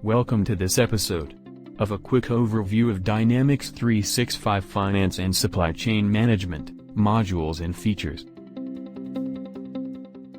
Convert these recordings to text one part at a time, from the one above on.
Welcome to this episode of a quick overview of Dynamics 365 Finance and Supply Chain Management, modules and features.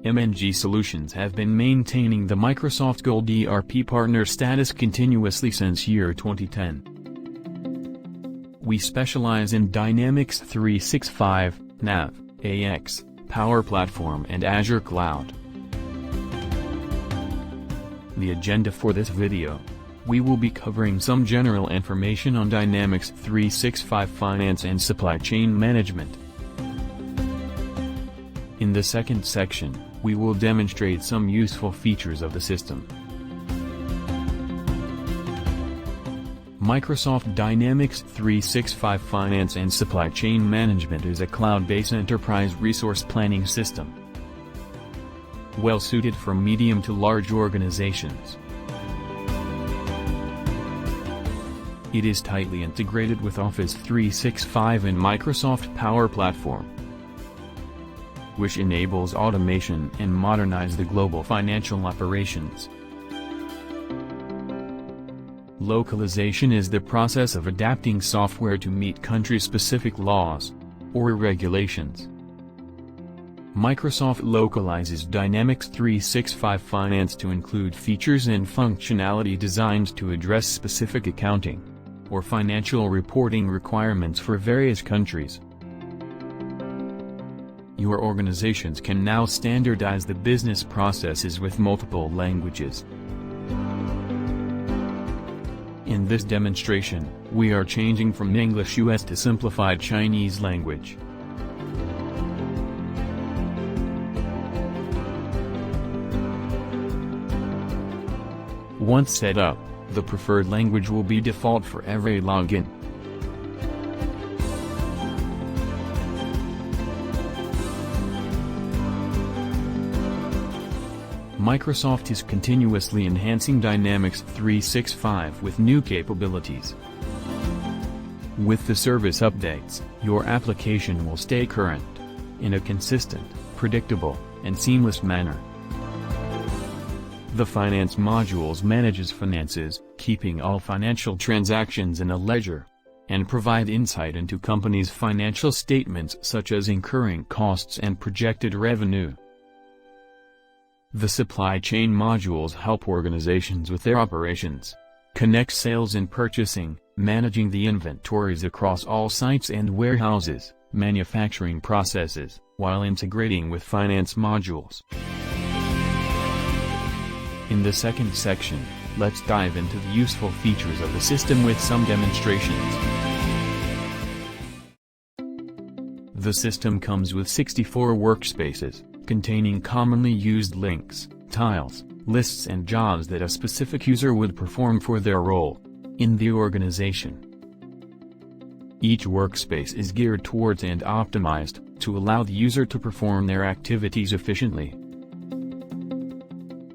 MNG Solutions have been maintaining the Microsoft Gold ERP partner status continuously since year 2010. We specialize in Dynamics 365, NAV, AX, Power Platform and Azure Cloud. The agenda for this video: we will be covering some general information on Dynamics 365 Finance and Supply Chain Management. In the second section, we will demonstrate some useful features of the system. Microsoft Dynamics 365 Finance and Supply Chain Management is a cloud-based enterprise resource planning system, well suited for medium to large organizations. It is tightly integrated with Office 365 and Microsoft Power Platform, which enables automation and modernize the global financial operations. Localization is the process of adapting software to meet country-specific laws or regulations. Microsoft localizes Dynamics 365 Finance to include features and functionality designed to address specific accounting or financial reporting requirements for various countries. Your organizations can now standardize the business processes with multiple languages. In this demonstration, we are changing from English US to simplified Chinese language. Once set up, the preferred language will be default for every login. Microsoft is continuously enhancing Dynamics 365 with new capabilities. With the service updates, your application will stay current in a consistent, predictable, and seamless manner. The Finance modules manages finances, keeping all financial transactions in a ledger, and provide insight into companies' financial statements such as incurring costs and projected revenue. The Supply Chain modules help organizations with their operations, connect sales and purchasing, managing the inventories across all sites and warehouses, manufacturing processes, while integrating with Finance modules. In the second section, let's dive into the useful features of the system with some demonstrations. The system comes with 64 workspaces, containing commonly used links, tiles, lists and jobs that a specific user would perform for their role in the organization. Each workspace is geared towards and optimized to allow the user to perform their activities efficiently.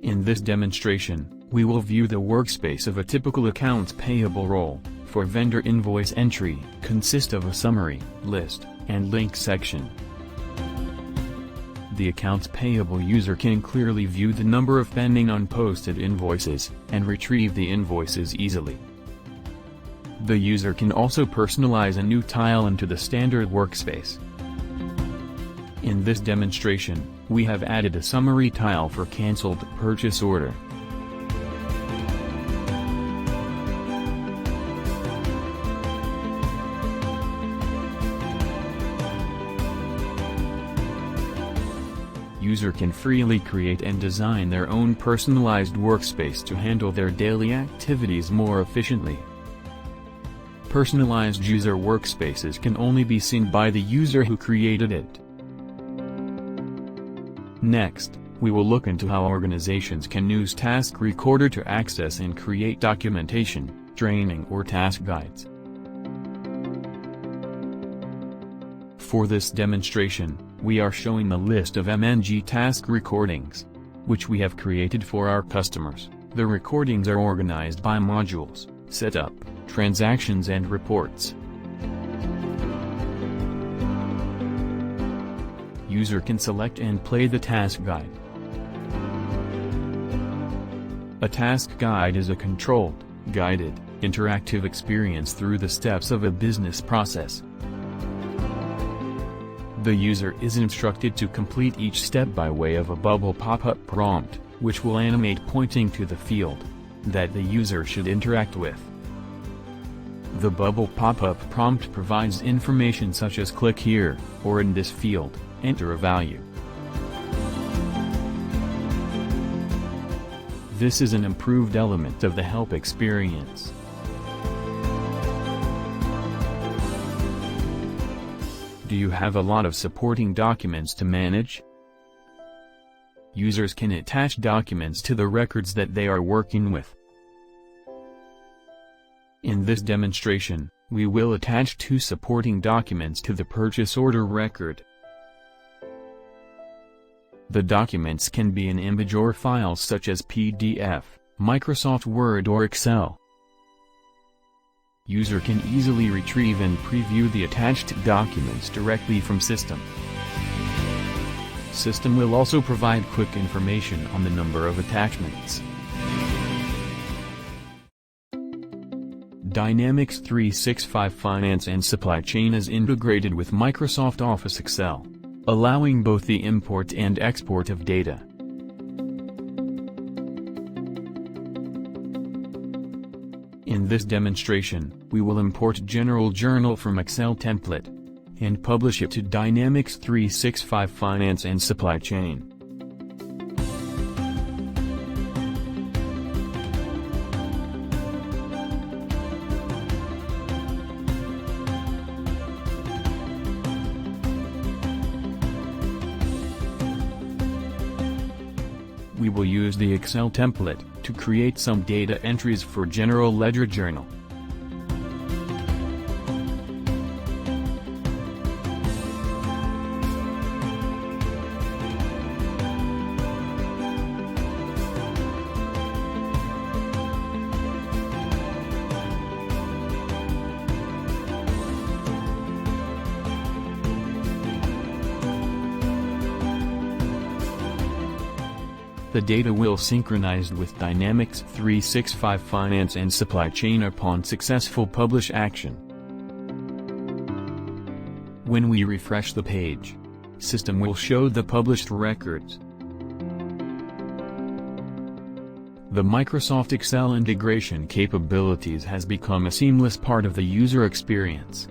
In this demonstration, we will view the workspace of a typical accounts payable role. For vendor invoice entry, consists of a summary, list, and link section. The accounts payable user can clearly view the number of pending unposted invoices, and retrieve the invoices easily. The user can also personalize a new tile into the standard workspace. In this demonstration, we have added a summary tile for canceled purchase order. User can freely create and design their own personalized workspace to handle their daily activities more efficiently. Personalized user workspaces can only be seen by the user who created it. Next, we will look into how organizations can use Task Recorder to access and create documentation, training or task guides. For this demonstration, we are showing a list of MNG task recordings, which we have created for our customers. The recordings are organized by modules, setup, transactions and reports. User can select and play the task guide. A task guide is a controlled, guided, interactive experience through the steps of a business process. The user is instructed to complete each step by way of a bubble pop-up prompt, which will animate pointing to the field that the user should interact with. The bubble pop-up prompt provides information such as click here, or in this field, enter a value. This is an improved element of the help experience. Do you have a lot of supporting documents to manage? Users can attach documents to the records that they are working with. In this demonstration, we will attach 2 supporting documents to the purchase order record. The documents can be in image or files such as PDF, Microsoft Word or Excel. User can easily retrieve and preview the attached documents directly from System. System will also provide quick information on the number of attachments. Dynamics 365 Finance and Supply Chain is integrated with Microsoft Office Excel, allowing both the import and export of data. In this demonstration, we will import General Journal from Excel template and publish it to Dynamics 365 Finance and Supply Chain. We will use the Excel template to create some data entries for General Ledger Journal. The data will synchronize with Dynamics 365 Finance and Supply Chain upon successful publish action. When we refresh the page, System will show the published records. The Microsoft Excel integration capabilities has become a seamless part of the user experience.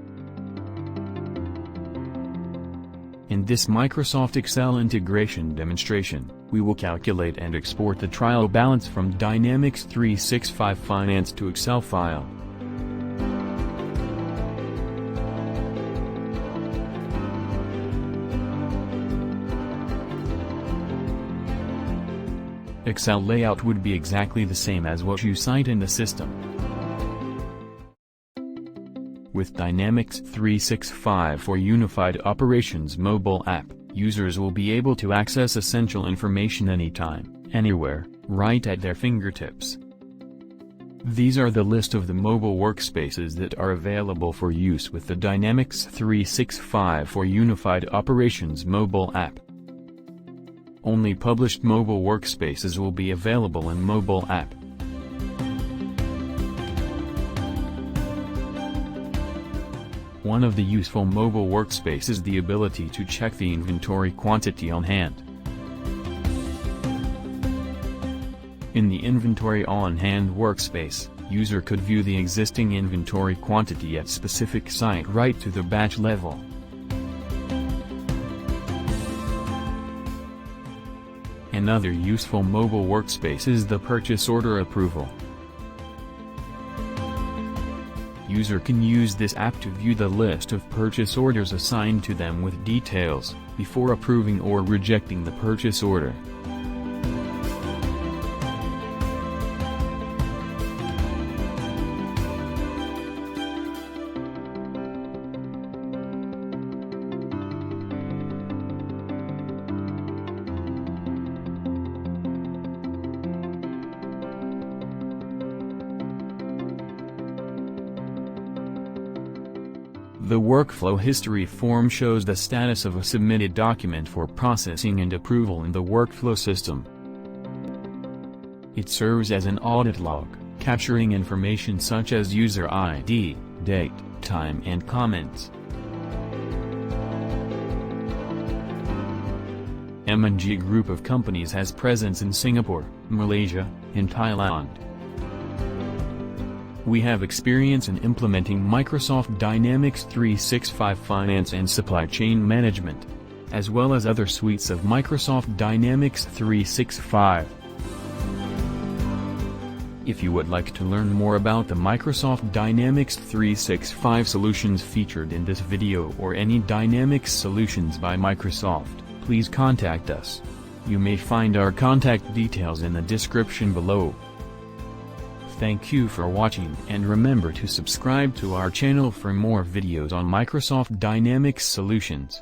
In this Microsoft Excel integration demonstration, we will calculate and export the trial balance from Dynamics 365 Finance to Excel file. Excel layout would be exactly the same as what you cite in the system. With Dynamics 365 for Unified Operations mobile app, users will be able to access essential information anytime, anywhere, right at their fingertips. These are the list of the mobile workspaces that are available for use with the Dynamics 365 for Unified Operations mobile app. Only published mobile workspaces will be available in mobile app. One of the useful mobile workspaces is the ability to check the inventory quantity on hand. In the Inventory on Hand workspace, user could view the existing inventory quantity at specific site right to the batch level. Another useful mobile workspace is the Purchase Order Approval. User can use this app to view the list of purchase orders assigned to them with details, before approving or rejecting the purchase order. The Workflow History form shows the status of a submitted document for processing and approval in the workflow system. It serves as an audit log, capturing information such as user ID, date, time and comments. M&G Group of companies has presence in Singapore, Malaysia, and Thailand. We have experience in implementing Microsoft Dynamics 365 Finance and Supply Chain Management, as well as other suites of Microsoft Dynamics 365. If you would like to learn more about the Microsoft Dynamics 365 solutions featured in this video or any Dynamics solutions by Microsoft, please contact us. You may find our contact details in the description below. Thank you for watching and remember to subscribe to our channel for more videos on Microsoft Dynamics solutions.